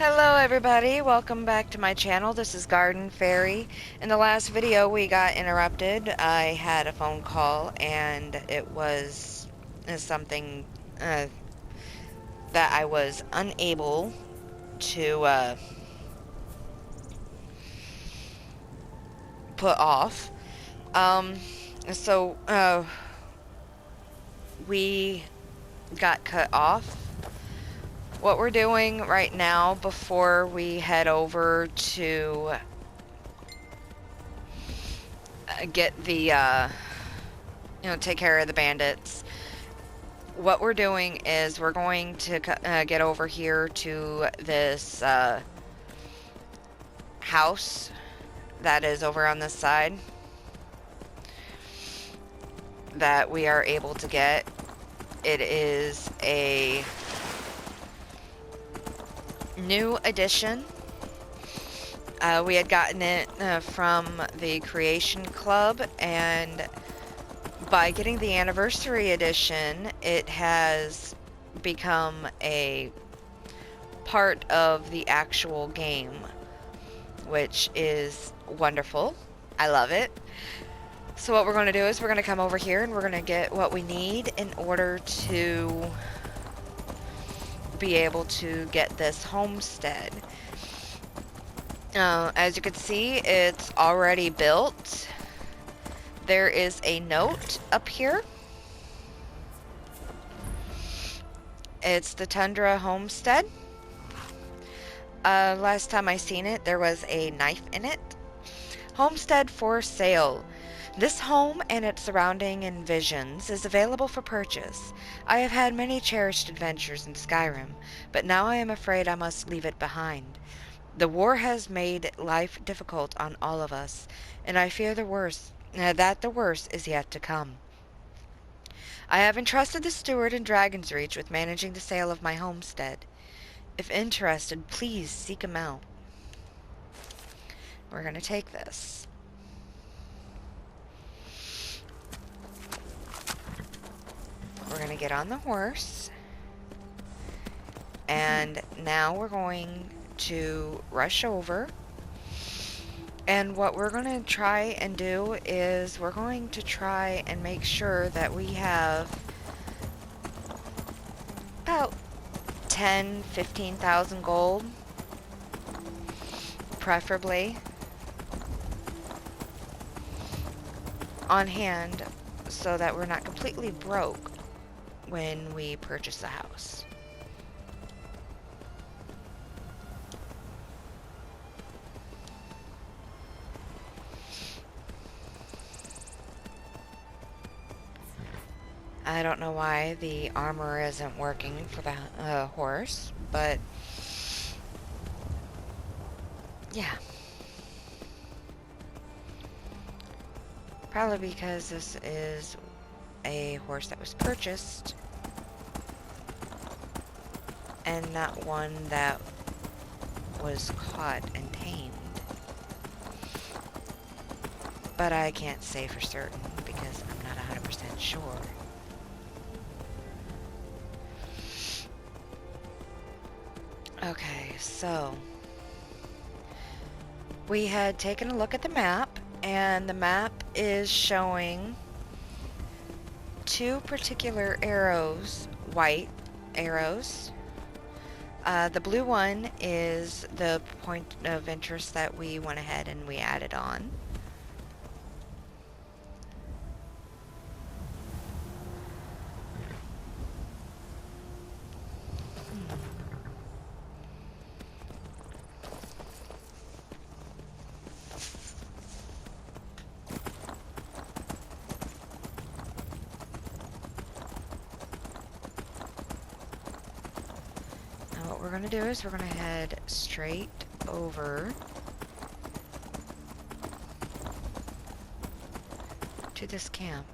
Hello everybody, welcome back to my channel. This is Garden Fairy. In the last video we got interrupted. I had a phone call and it was something that I was unable to put off. Um, so we got cut off. What we're doing right now before we head over to get the take care of the bandits. What we're doing is we're going to get over here to this house that is over on this side that we are able to get. It is a new addition. We had gotten it from the Creation Club, and by getting the anniversary edition, it has become a part of the actual game, which is wonderful. I love it. So what we're going to do is we're going to come over here and we're going to get what we need in order to be able to get this homestead. As you can see, it's already built. There is a note up here. It's the Tundra Homestead. Last time I seen it, there was a knife in it. Homestead for sale. This home and its surrounding envisions is available for purchase. I have had many cherished adventures in Skyrim, but now I am afraid I must leave it behind. The war has made life difficult on all of us, and I fear the worst, that the worst is yet to come. I have entrusted the steward in Dragon's Reach with managing the sale of my homestead. If interested, please seek him out. We're going to take this. We're going to get on the horse. And now we're going to rush over. And what we're going to try and do is we're going to try and make sure that we have about 15,000 gold, preferably, on hand so that we're not completely broke when we purchase the house. I don't know why the armor isn't working for the horse, but yeah. Probably because this is a horse that was purchased and not one that was caught and tamed. But I can't say for certain because I'm not 100% sure. Okay, so we had taken a look at the map, and the map is showing two particular arrows, white arrows. The blue one is the point of interest that we went ahead and we added on. What we're going to do is we're going to head straight over to this camp.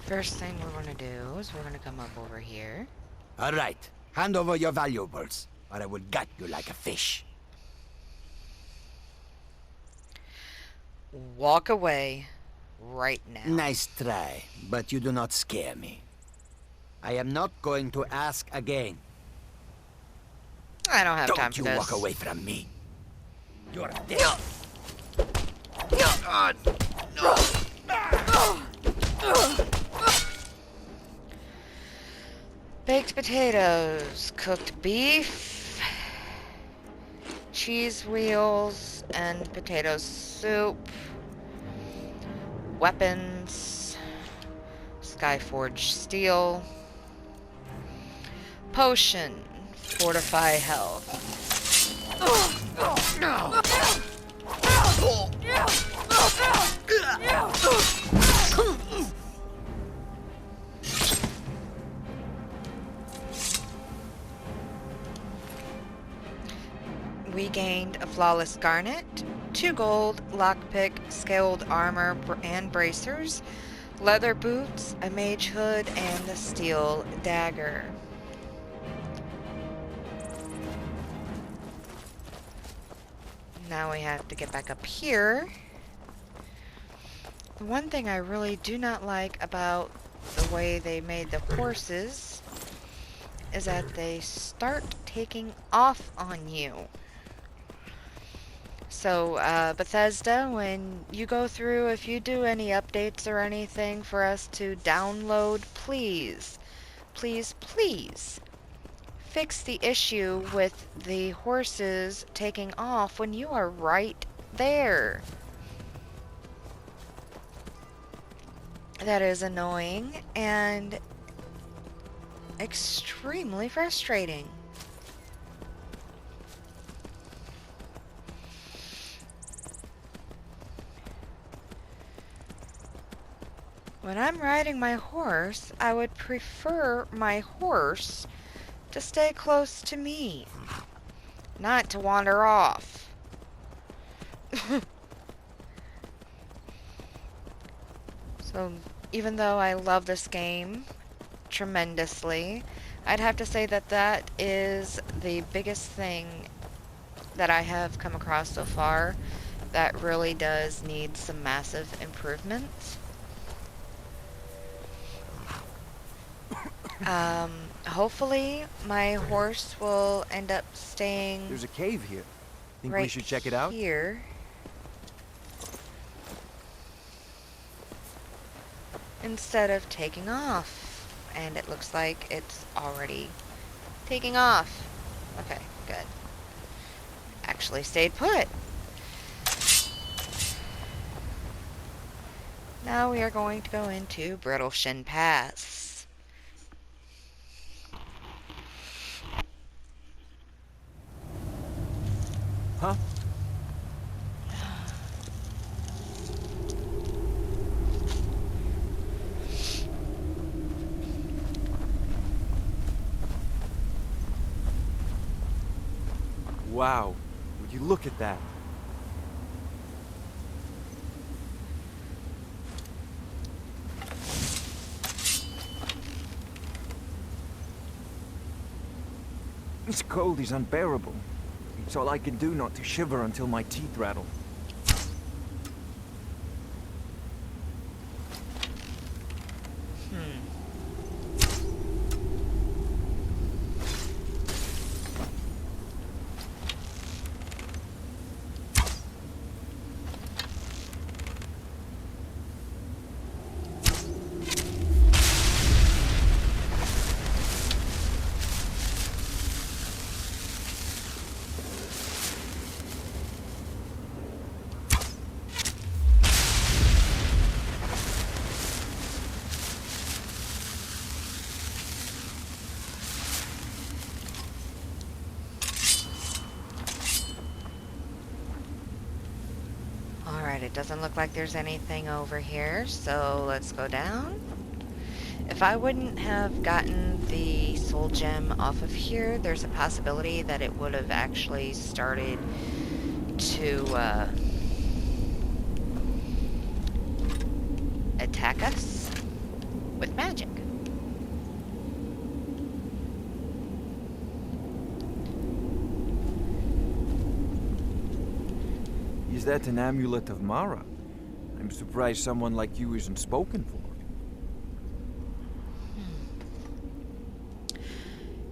First thing we're gonna do is we're gonna come up over here. All right. Hand over your valuables, or I will gut you like a fish. Walk away right now. Nice try, but you do not scare me. I am not going to ask again. I don't have time Don't for you this. walk away from me. You're dead. Baked potatoes, cooked beef, cheese wheels, and potato soup. Weapons, Skyforged steel. Potion, fortify health. We gained a flawless garnet, 2 gold, lockpick, scaled armor and bracers, leather boots, a mage hood, and the steel dagger. Now we have to get back up here. The one thing I really do not like about the way they made the horses is that they start taking off on you. So, Bethesda, when you go through, if you do any updates or anything for us to download, please, please, please fix the issue with the horses taking off when you are right there. That is annoying and extremely frustrating. When I'm riding my horse, I would prefer my horse to stay close to me, not to wander off. So, even though I love this game tremendously, I'd have to say that that is the biggest thing that I have come across so far that really does need some massive improvements. Hopefully my horse will end up staying There's a cave here. Think right we should check it out? here. Instead of taking off. And it looks like it's already taking off. Okay, good. Actually stayed put. Now we are going to go into Brittleshin Pass. Huh? Wow. Would you look at that? This cold is unbearable. It's all I can do not to shiver until my teeth rattle. Alright, it doesn't look like there's anything over here, so let's go down. If I wouldn't have gotten the soul gem off of here, there's a possibility that it would have actually started to attack us. with magic. Is that an amulet of Mara? I'm surprised someone like you isn't spoken for.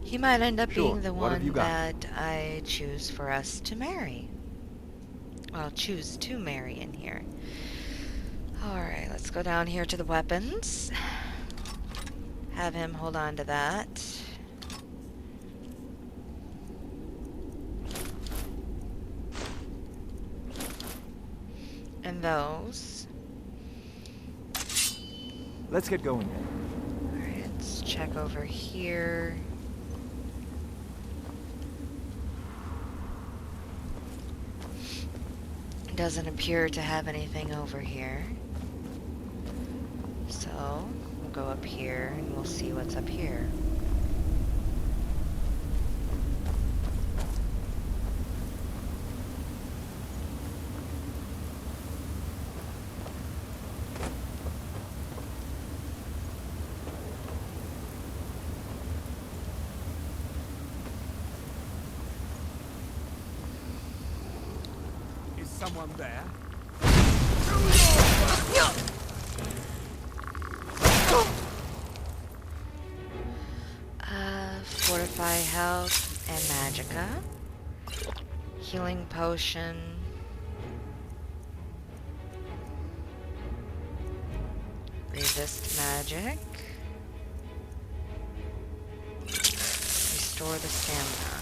He might end up Sure, being the what have you one got? that I choose for us to marry. Well, choose to marry in here. Alright, let's go down here to the weapons. Have him hold on to that. And those. Let's get going then. Alright, let's check over here. Doesn't appear to have anything over here. So, we'll go up here and we'll see what's up here. Is someone there? Fortify health and magicka. Healing potion. Resist magic. Restore the stamina.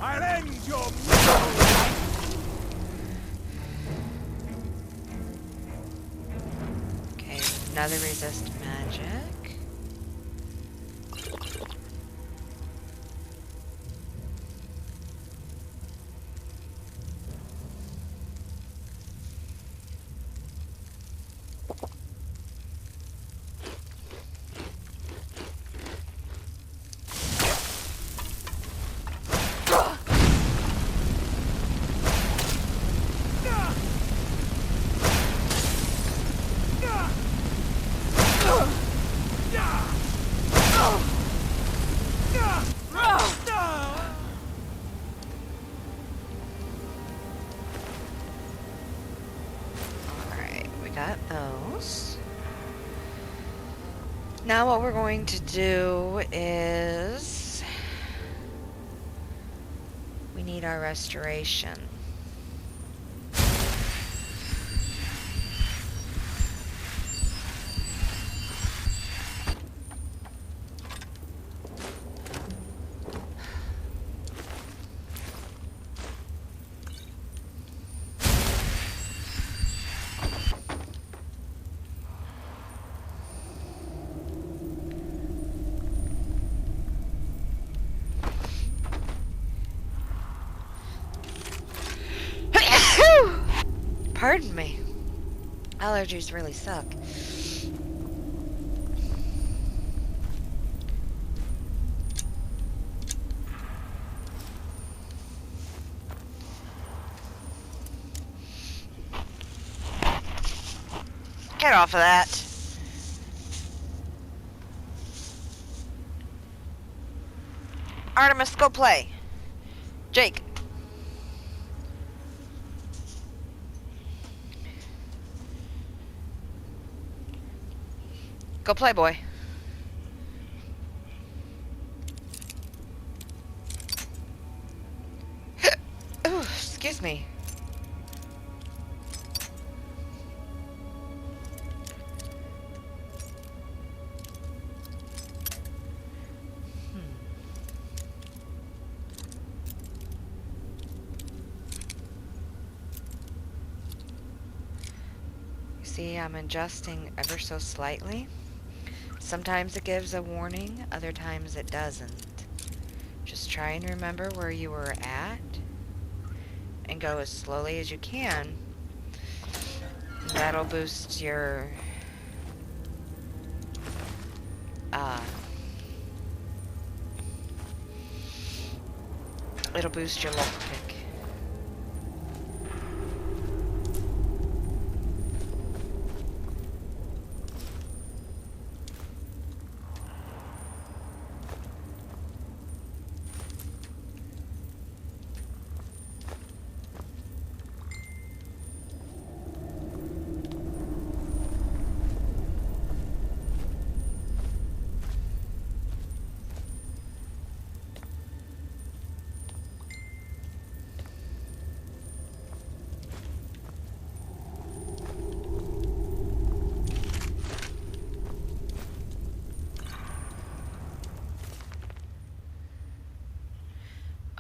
I'll end your misery! Okay, another resist magic. Alright, we got those. Now what we're going to do is we need our restoration. Pardon me. Allergies really suck. Get off of that. Artemis, go play. Jake. Go play, boy. Ooh, excuse me. See, I'm adjusting ever so slightly. Sometimes it gives a warning, other times it doesn't. Just try and remember where you were at and go as slowly as you can. That'll boost your It'll boost your lockpick.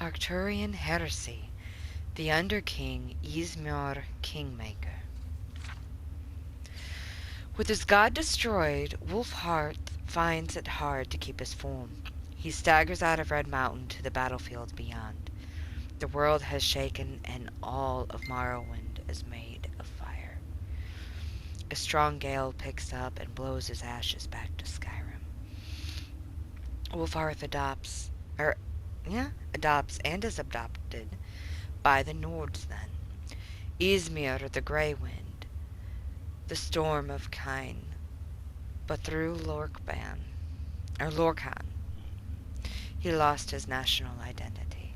Arcturian Heresy. The Underking Ysmir Kingmaker. With his god destroyed, Wulfharth finds it hard to keep his form. He staggers out of Red Mountain to the battlefield beyond. The world has shaken, and all of Morrowind is made of fire. A strong gale picks up and blows his ashes back to Skyrim. Wulfharth adopts and is adopted by the Nords then. Ysmir the Grey Wind, the Storm of Kine, but through Lorkhan, he lost his national identity.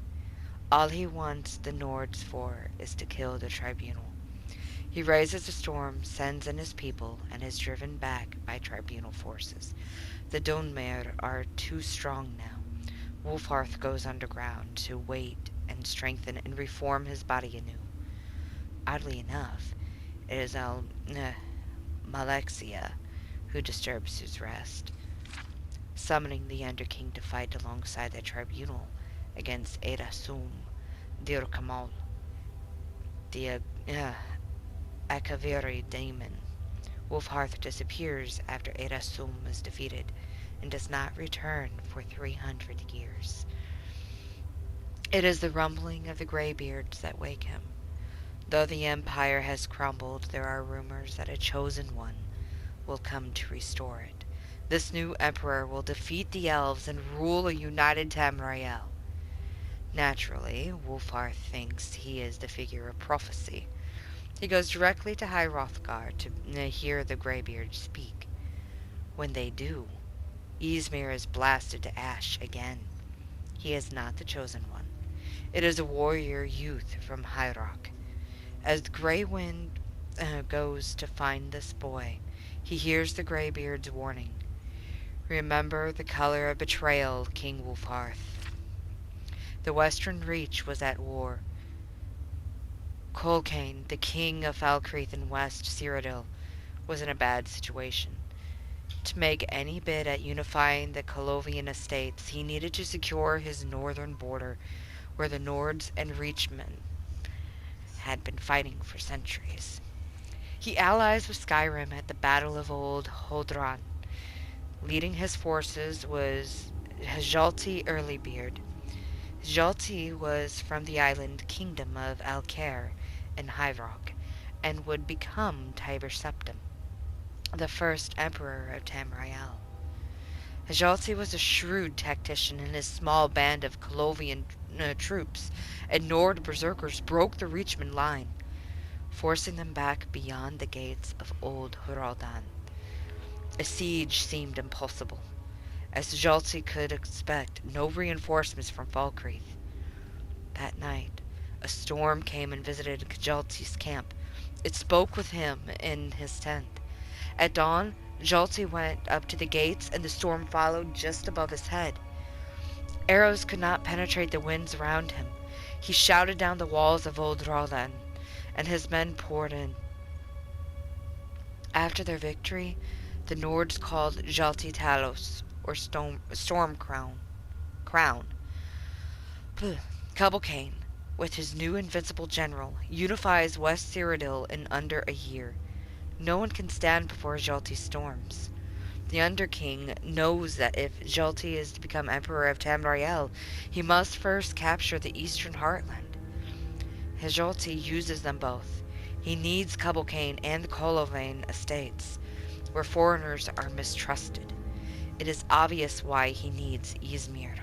All he wants the Nords for is to kill the Tribunal. He raises a storm, sends in his people, and is driven back by Tribunal forces. The Dunmer are too strong now. Wulfharth goes underground to wait and strengthen and reform his body anew. Oddly enough, it is Malexia who disturbs his rest, summoning the Underking to fight alongside the Tribunal against Erasum Dirkamal, the Akaviri demon. Wulfharth disappears after Erasum is defeated and does not return for 300 years. It is the rumbling of the Greybeards that wake him. Though the Empire has crumbled, there are rumors that a chosen one will come to restore it. This new emperor will defeat the elves and rule a united Tamriel. Naturally, Wulfharth thinks he is the figure of prophecy. He goes directly to High Hrothgar to hear the Greybeards speak. When they do, Ysmir is blasted to ash again. He is not the chosen one. It is a warrior youth from High Rock. As the Grey Wind goes to find this boy, he hears the Greybeard's warning. Remember the color of betrayal, King Wulfharth. The Western Reach was at war. Colkane, the king of Falkreath in West Cyrodiil, was in a bad situation. To make any bid at unifying the Colovian estates, he needed to secure his northern border, where the Nords and Reachmen had been fighting for centuries. He allies with Skyrim at the Battle of Old Hodran. Leading his forces was Hjalti Earlybeard. Hjalti was from the island kingdom of Alcair in High Rock, and would become Tiber Septim, the first emperor of Tamriel. Hjalti was a shrewd tactician, and his small band of Colovian troops and Nord berserkers broke the Reachman line, forcing them back beyond the gates of Old Hrodan. A siege seemed impossible, as Hjalti could expect no reinforcements from Falkreath. That night, a storm came and visited Hjalti's camp. It spoke with him in his tent. At dawn, Hjalti went up to the gates, and the storm followed just above his head. Arrows could not penetrate the winds around him. He shouted down the walls of Old Hrodan, and his men poured in. After their victory, the Nords called Hjalti Talos, or Storm Crown. Cubblecane, with his new invincible general, unifies West Cyrodiil in under a year. No one can stand before Hjalti's storms. The Underking knows that if Hjalti is to become Emperor of Tamriel, he must first capture the eastern heartland. Hjalti uses them both. He needs Cubblecane and the Colovain estates, where foreigners are mistrusted. It is obvious why he needs Ysmir.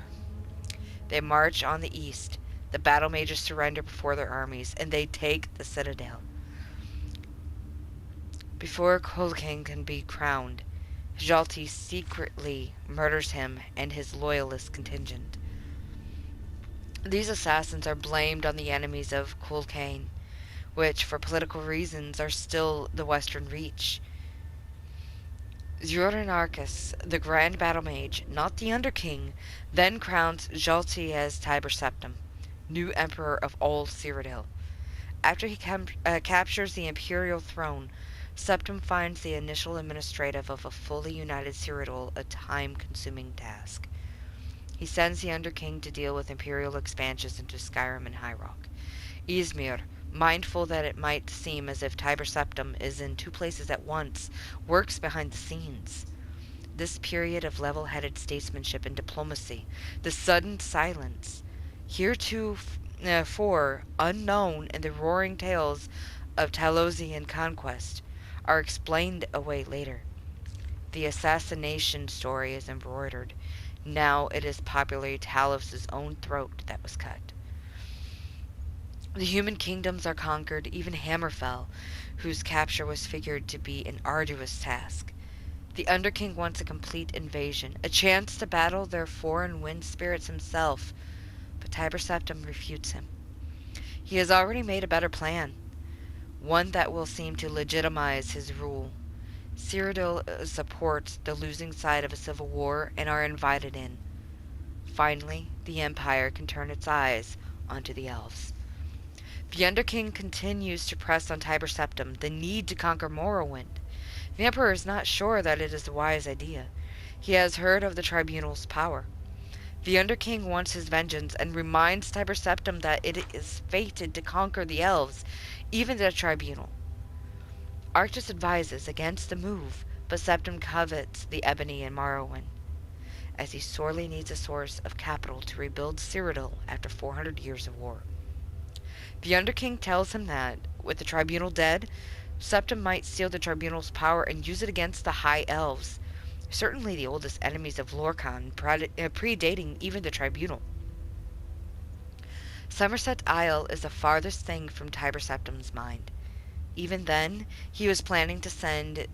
They march on the east. The battle mages surrender before their armies, and they take the citadel. Before Cuchulainn can be crowned, Jalti secretly murders him and his loyalist contingent. These assassins are blamed on the enemies of Cuchulainn, which, for political reasons, are still the Western Reach. Zeuronarchus, the Grand Battle Mage, not the Underking, then crowns Jalti as Tiber Septim, new emperor of all Cyrodiil. After he captures the imperial throne, Septim finds the initial administrative of a fully united Cyrodiil a time-consuming task. He sends the Underking to deal with imperial expansions into Skyrim and High Rock. Ysmir, mindful that it might seem as if Tiber Septim is in two places at once, works behind the scenes. This period of level-headed statesmanship and diplomacy, the sudden silence, heretofore unknown in the roaring tales of Talosian conquest, are explained away later. The assassination story is embroidered. Now it is popularly Talos' own throat that was cut. The human kingdoms are conquered, even Hammerfell, whose capture was figured to be an arduous task. The Underking wants a complete invasion, a chance to battle their foreign wind spirits himself, but Tiber Septim refutes him. He has already made a better plan, one that will seem to legitimize his rule. Cyrodiil supports the losing side of a civil war and are invited in. Finally, the Empire can turn its eyes onto the elves. The Underking continues to press on Tiber Septim the need to conquer Morrowind. The Emperor is not sure that it is a wise idea. He has heard of the Tribunal's power. The Underking wants his vengeance and reminds Tiber Septim that it is fated to conquer the elves, even the Tribunal. Arctus advises against the move, but Septim covets the ebony in Morrowind, as he sorely needs a source of capital to rebuild Cyrodiil after 400 years of war. The Underking tells him that, with the Tribunal dead, Septim might steal the Tribunal's power and use it against the High Elves, certainly the oldest enemies of Lorkhan, predating even the Tribunal. Somerset Isle is the farthest thing from Tiber Septim's mind. Even then, he was planning to send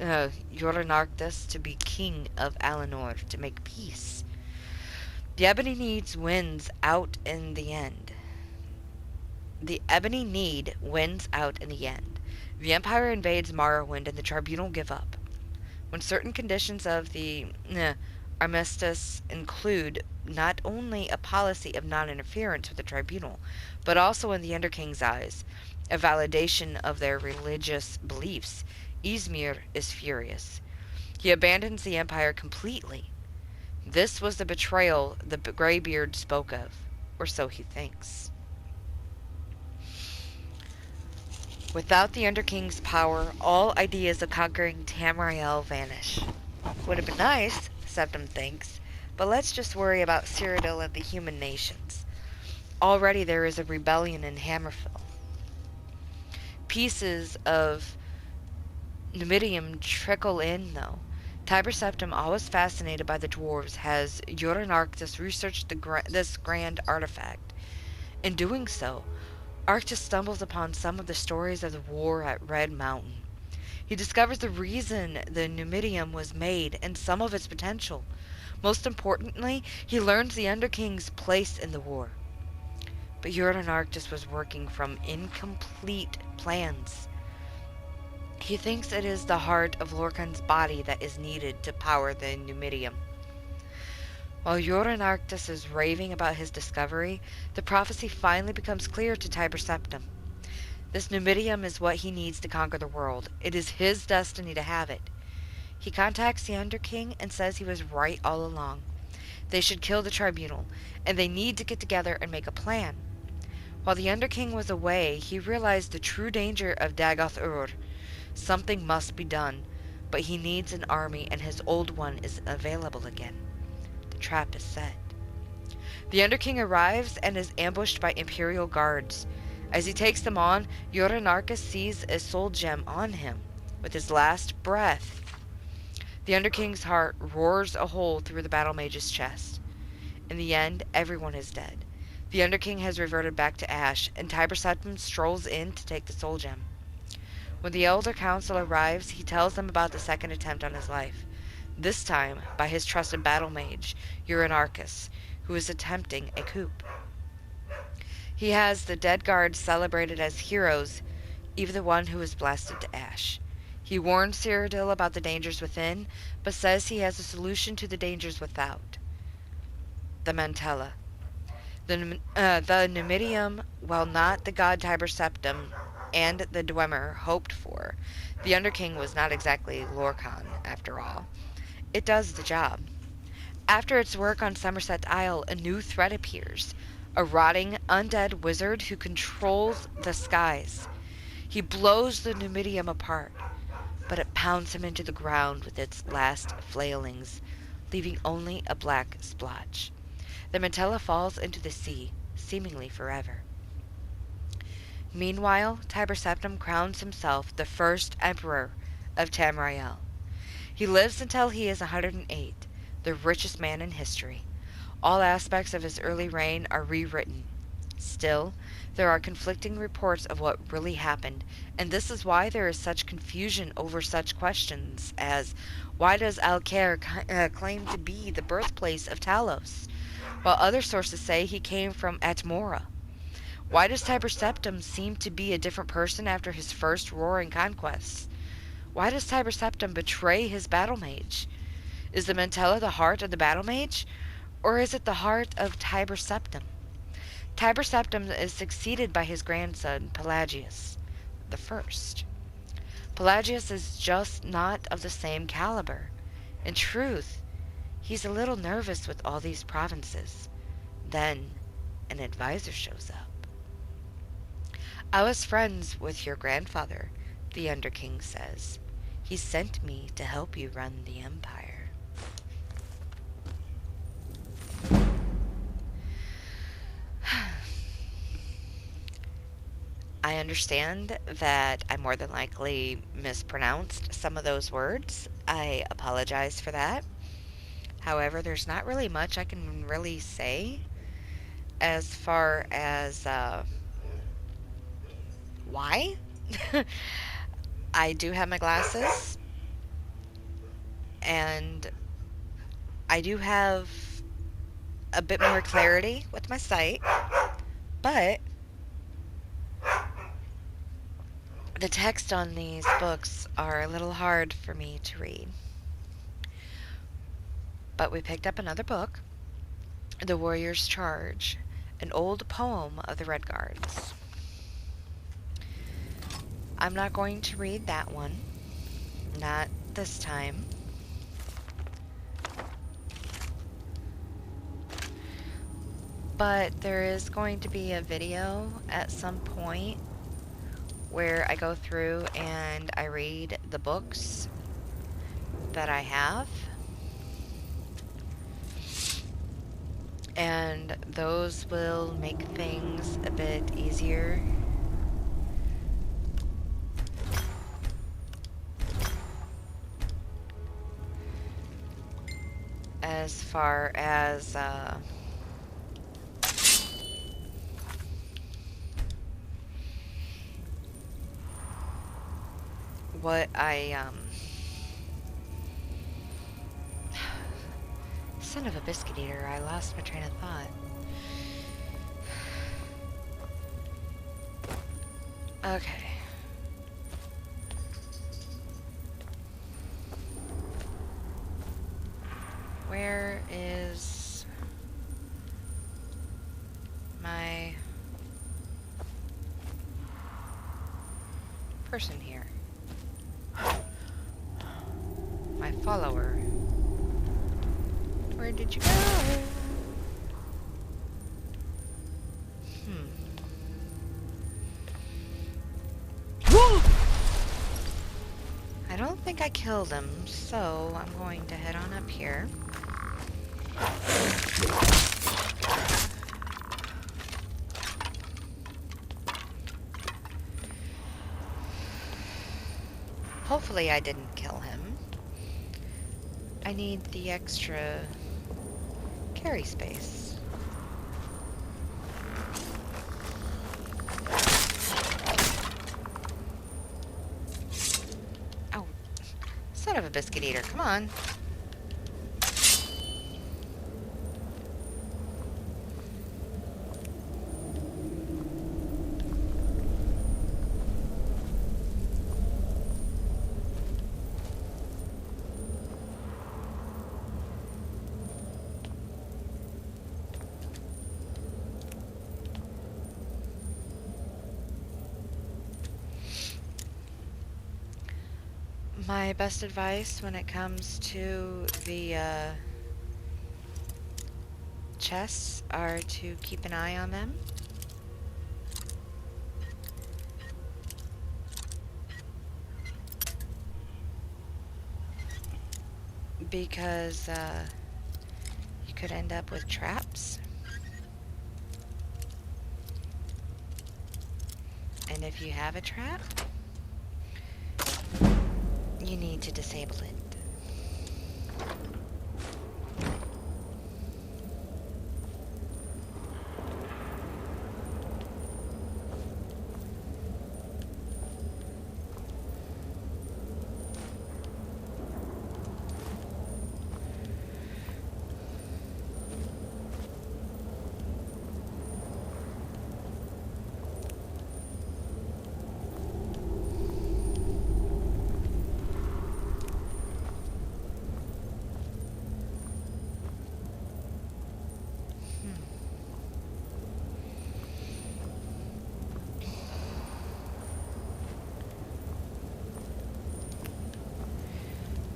Zeuronarchus to be king of Alinor to make peace. The Ebony Need wins out in the end. The Empire invades Morrowind and the Tribunal give up. When certain conditions of the armistice include not only a policy of non-interference with the Tribunal, but also in the Underking's eyes, a validation of their religious beliefs, Ysmir is furious. He abandons the Empire completely. This was the betrayal the Greybeard spoke of, or so he thinks. Without the Underking's power, all ideas of conquering Tamriel vanish. Would have been nice, Septim thinks, but let's just worry about Cyrodiil and the human nations. Already there is a rebellion in Hammerfell. Pieces of Numidium trickle in, though. Tiber Septim, always fascinated by the dwarves, has Zeuronarchus research this grand artifact. In doing so, Arctus stumbles upon some of the stories of the war at Red Mountain. He discovers the reason the Numidium was made and some of its potential. Most importantly, he learns the Underking's place in the war. But Zeuronarchus was working from incomplete plans. He thinks it is the heart of Lorkhan's body that is needed to power the Numidium. While Zeuronarchus is raving about his discovery, the prophecy finally becomes clear to Tiber Septim. This Numidium is what he needs to conquer the world. It is his destiny to have it. He contacts the Underking and says he was right all along. They should kill the Tribunal, and they need to get together and make a plan. While the Underking was away, he realized the true danger of Dagoth-Ur. Something must be done, but he needs an army and his old one is available again. The trap is set. The Underking arrives and is ambushed by Imperial guards. As he takes them on, Zeuronarchus sees a soul gem on him. With his last breath, the Underking's heart roars a hole through the battle mage's chest. In the end, everyone is dead. The Underking has reverted back to ash, and Tiber Septim strolls in to take the soul gem. When the Elder Council arrives, he tells them about the second attempt on his life, this time by his trusted battle mage, Euronarchus, who is attempting a coup. He has the dead guards celebrated as heroes, even the one who was blasted to ash. He warns Cyrodiil about the dangers within, but says he has a solution to the dangers without. The Mantella. The Numidium, while not the god Tiber Septim and the Dwemer hoped for, the Underking was not exactly Lorkhan, after all. It does the job. After its work on Somerset Isle, a new threat appears. A rotting, undead wizard who controls the skies. He blows the Numidium apart, but it pounds him into the ground with its last flailings, leaving only a black splotch. The Mantella falls into the sea, seemingly forever. Meanwhile, Tiber Septim crowns himself the first emperor of Tamriel. He lives until he is 108, the richest man in history. All aspects of his early reign are rewritten. Still, there are conflicting reports of what really happened, and this is why there is such confusion over such questions as, why does Alcair claim to be the birthplace of Talos, while other sources say he came from Atmora? Why does Tiber Septim seem to be a different person after his first roaring conquests? Why does Tiber Septim betray his battle mage? Is the Mantella the heart of the battle mage, or is it the heart of Tiber Septim? Tiber Septim is succeeded by his grandson, Pelagius the First. Pelagius is just not of the same caliber. In truth, he's a little nervous with all these provinces. Then, an advisor shows up. I was friends with your grandfather, the Underking says. He sent me to help you run the empire. I understand that I more than likely mispronounced some of those words. I apologize for that. However, there's not really much I can really say as far as why. I do have my glasses, and I do have a bit more clarity with my sight, but the text on these books are a little hard for me to read. But we picked up another book, The Warrior's Charge, an old poem of the Red Guards. I'm not going to read that one. Not this time. But there is going to be a video at some point where I go through and I read the books that I have. And those will make things a bit easier. As far as what I son of a biscuit eater, I lost my train of thought. Okay. Where is my person here? My follower. Where did you go? I don't think I killed him, so I'm going to head on up here. Hopefully I didn't kill him. I need the extra carry space. Son of a biscuit eater, come on. My best advice when it comes to the chests are to keep an eye on them. Because you could end up with traps. And if you have a trap, you need to disable it.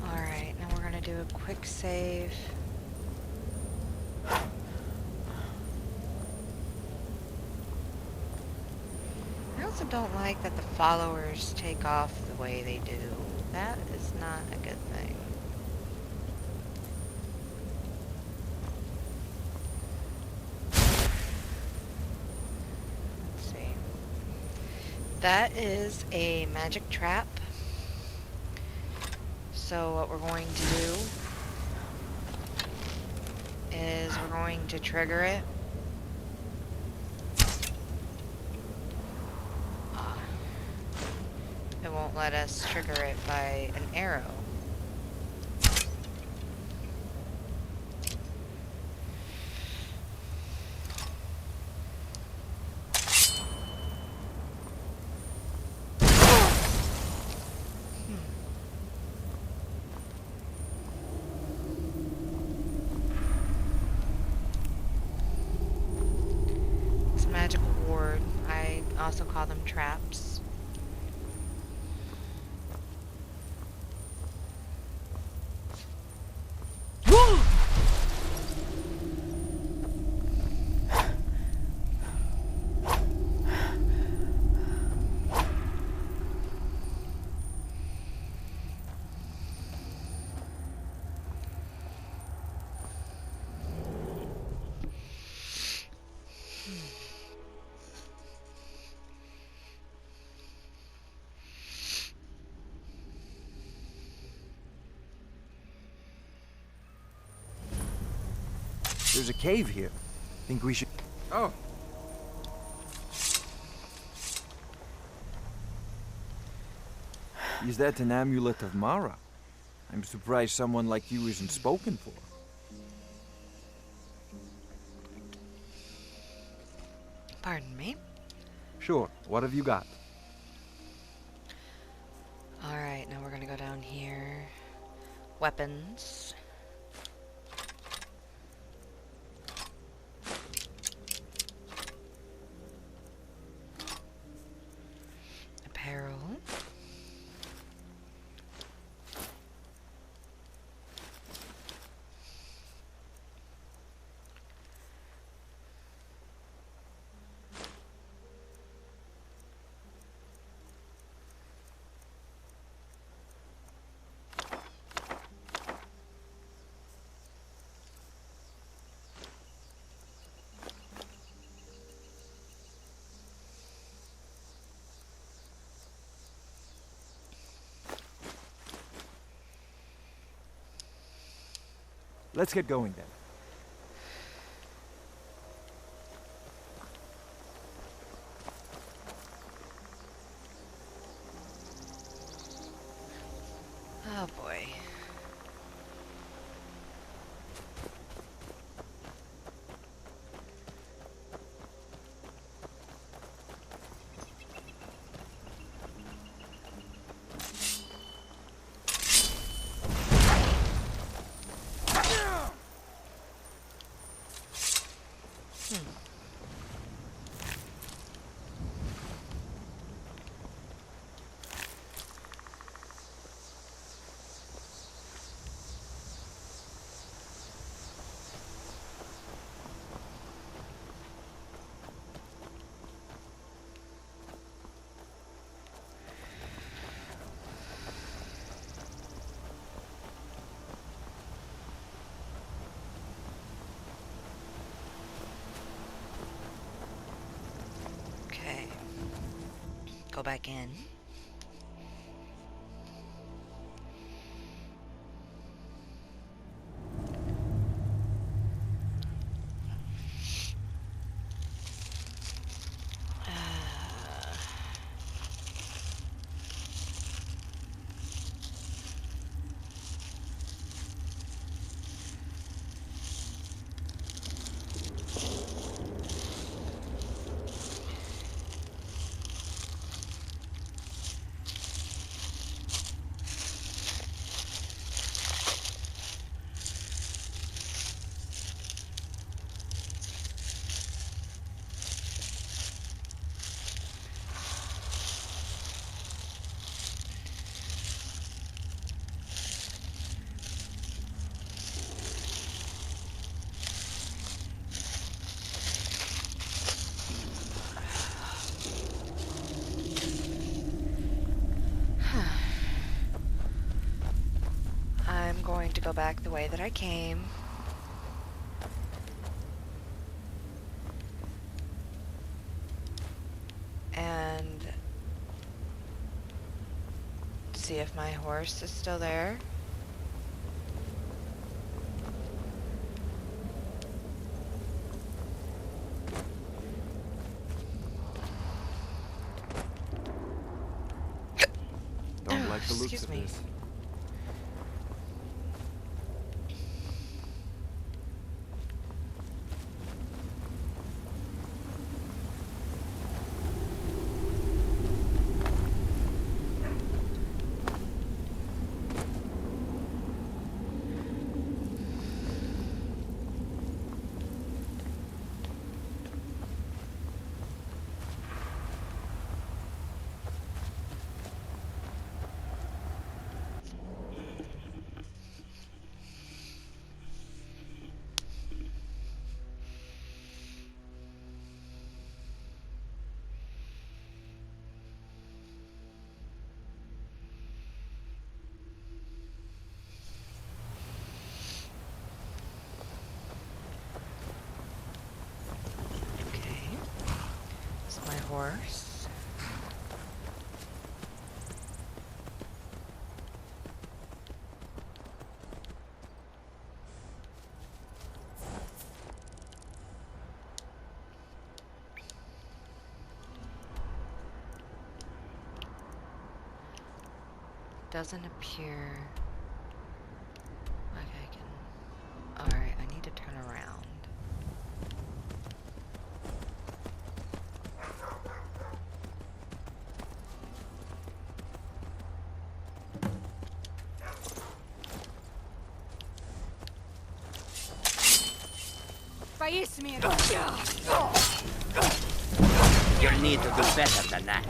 Alright, now we're gonna do a quick save. I also don't like that the followers take off the way they do. That is not a good thing. Let's see. That is a magic trap. So what we're going to do is we're going to trigger it. It won't let us trigger it by an arrow. It's a magical ward. I also call them traps. There's a cave here. Think we should... Oh, Is that an amulet of Mara? I'm surprised someone like you isn't spoken for. Pardon me. Sure, what have you got? Alright, now we're gonna go down here. Weapons. Apparel. Let's get going then. Oh boy. Okay. Go back in. I'm going to go back the way that I came. And see if my horse is still there. Don't like the looks Excuse of me. this. Okay. It's my horse. Doesn't appear like I can. Alright, I need to turn around. You'll need to do better than that.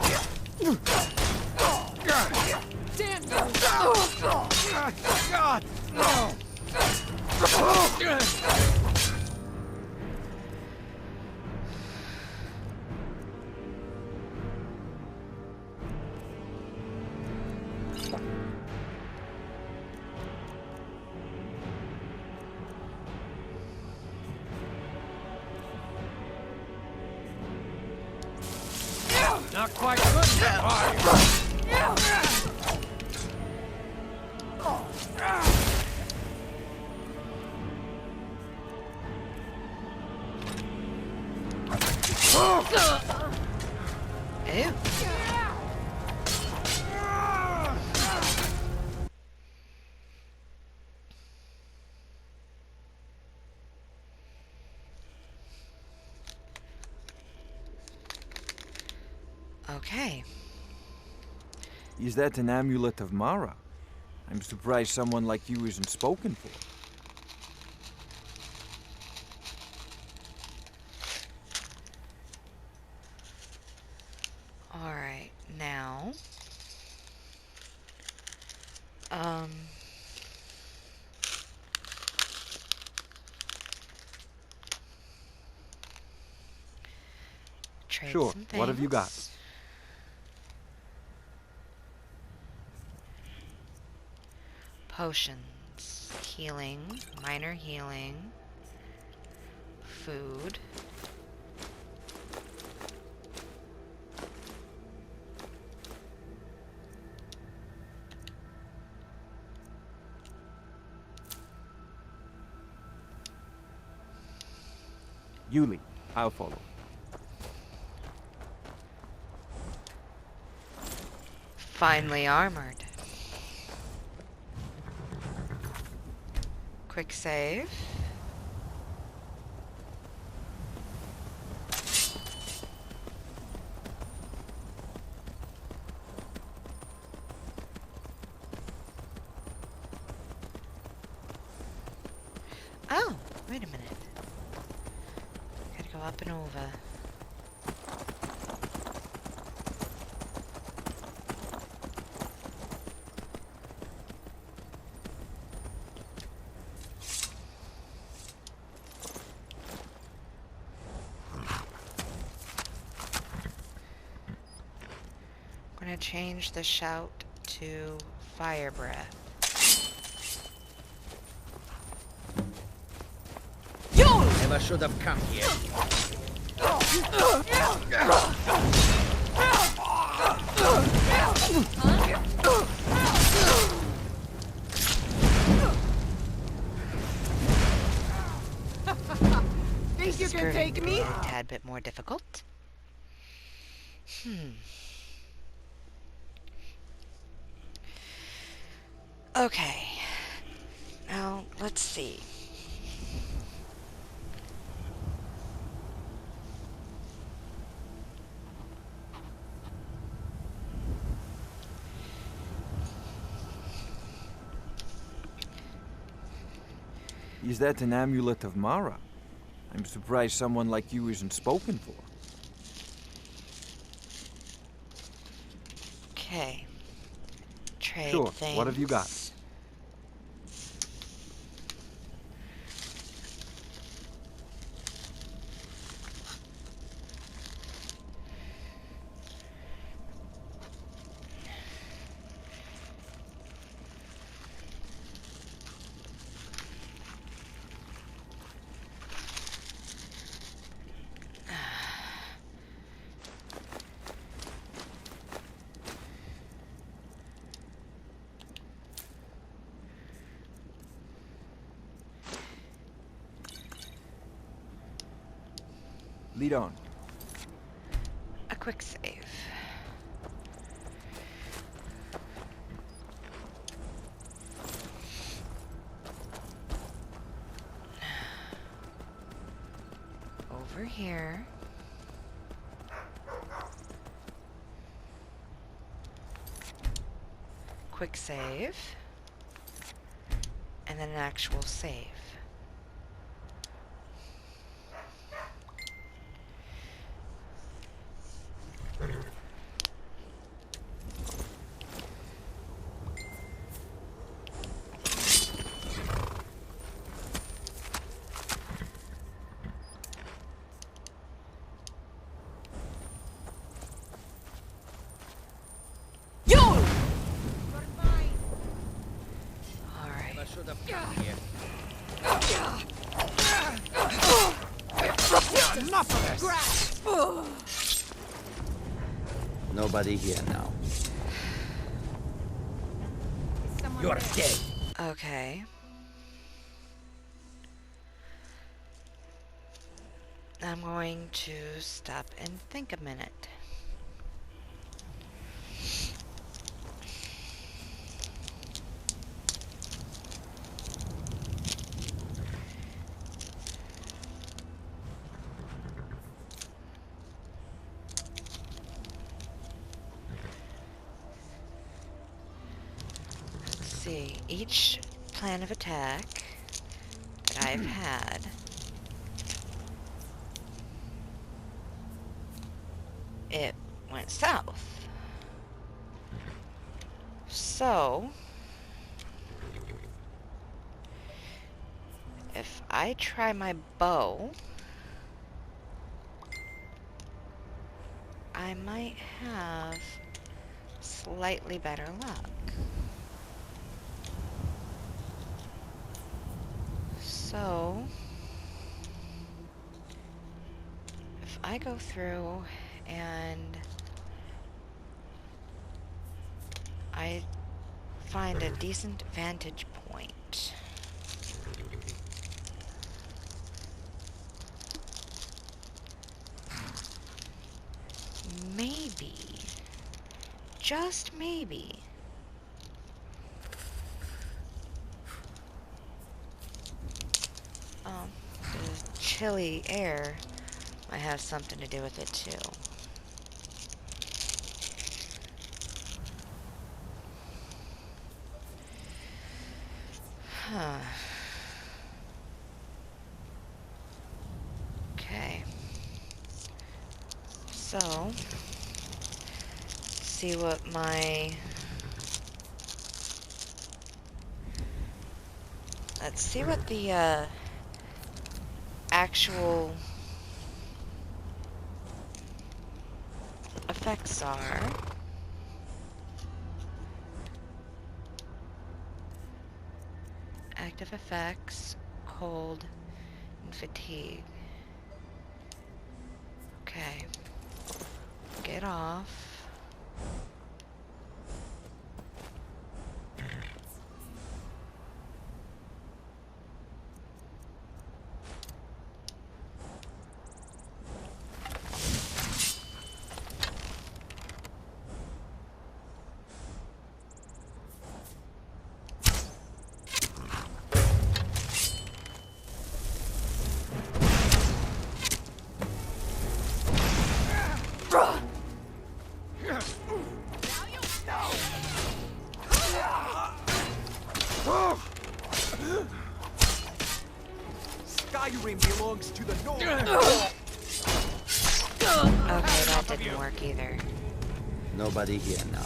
God! No! Not quite good, are you? Ew. Okay. Is that an amulet of Mara? I'm surprised someone like you isn't spoken for. Alright, now... Um... Trade Sure, some what have you got? things. Potions. Healing. Minor healing. Food. Yuli, I'll follow. Finely armored. Quick save. Oh, wait a minute. Gotta go up and over. I'm gonna change the shout to fire breath. Never should have come here. Think you can take me? A tad bit more difficult. Okay. Now, let's see. Is that an amulet of Mara? I'm surprised someone like you isn't spoken for. Okay. Trade Sure, things. what have you got? Lead on. A quick save. Over here. Quick save. And then an actual save. Alright. Never should have come here. Enough of this! Nobody here now. You're dead. Okay. I'm going to stop and think a minute. see. Each plan of attack that I've had, it went south. So, if I try my bow, I might have slightly better luck. So, if I go through and I find a decent vantage point, maybe, just maybe, the chilly air might have something to do with it too. Huh. Okay. So, see what my... Let's see what the, actual effects are. Active effects, cold, and fatigue. Okay. Get off. Skyrim belongs to the North. Okay, that didn't work either. Nobody here now.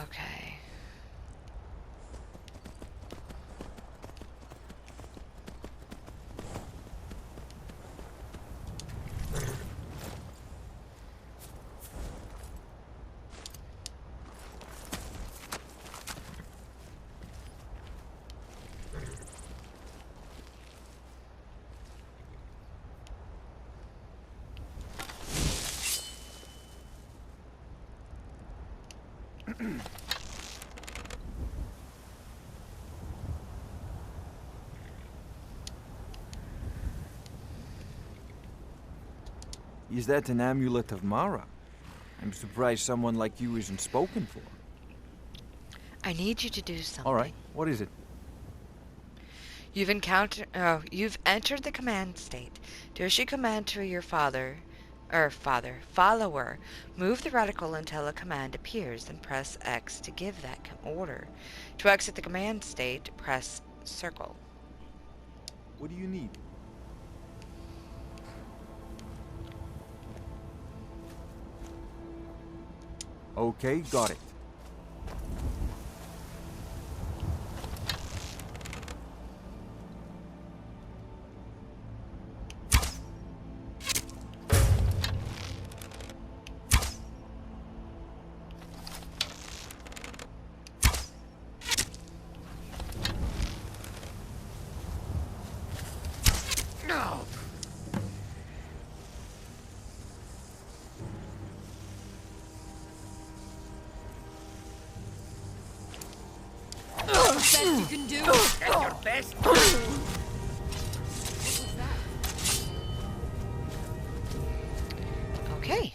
Okay. Is that an amulet of Mara? I'm surprised someone like you isn't spoken for. I need you to do something. All right, what is it? You've entered the command state. To issue command to your follower. Move the reticle until a command appears, then press X to give that order. To exit the command state, press circle. What do you need? Okay, got it. No. Best you can do. At your best. Okay.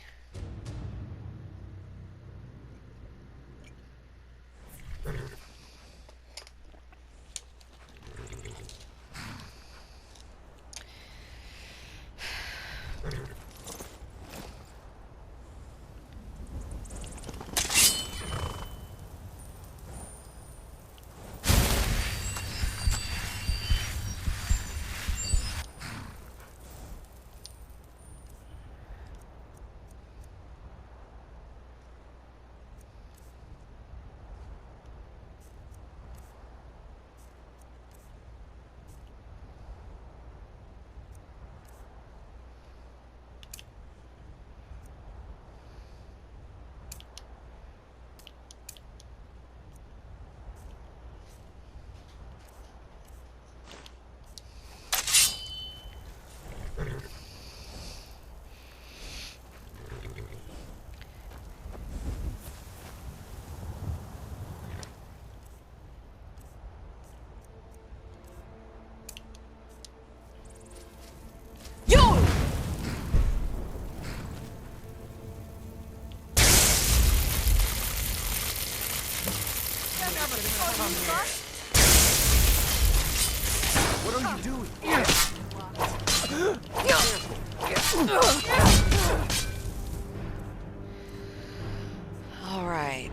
What are you doing? All right.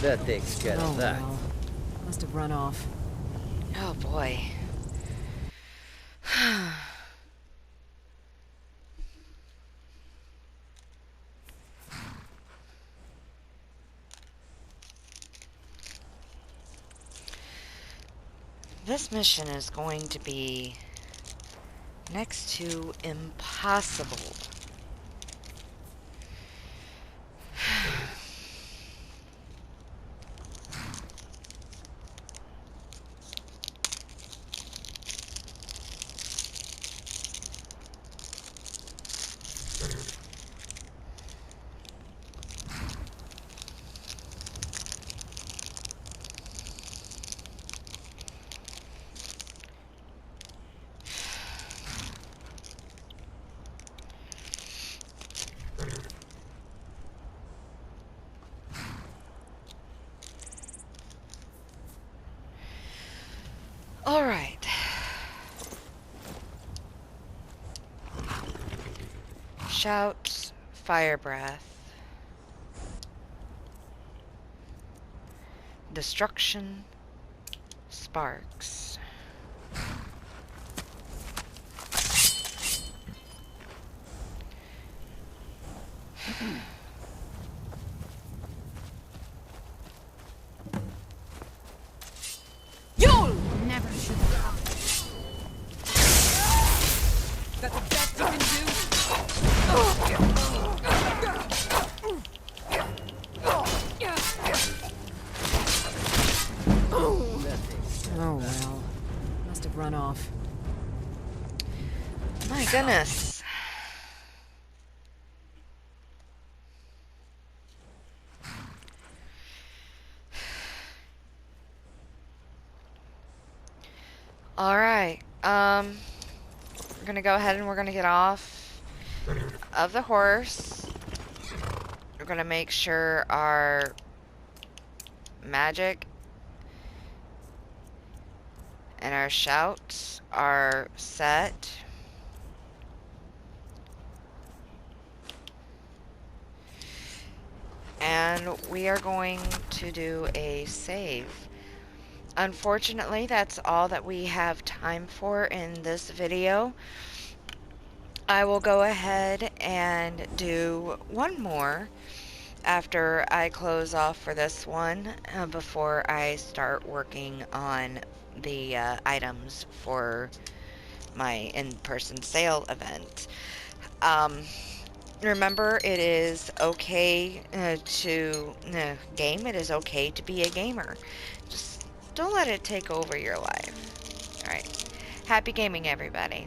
That takes care of that. Well. Must have run off. Oh boy. This mission is going to be next to impossible. All right. Shout, fire breath. Destruction, sparks. You'll never should have. Is that the best you can do? Oh well. Must have run off. My goodness. All right. We're gonna go ahead and we're gonna get off of the horse. We're gonna make sure our magic and our shouts are set. And we are going to do a save. Unfortunately, that's all that we have time for in this video. I will go ahead and do one more after I close off for this one before I start working on the items for my in-person sale event. Remember, it is okay to game. It is okay to be a gamer. Just don't let it take over your life. Alright. Happy gaming, everybody.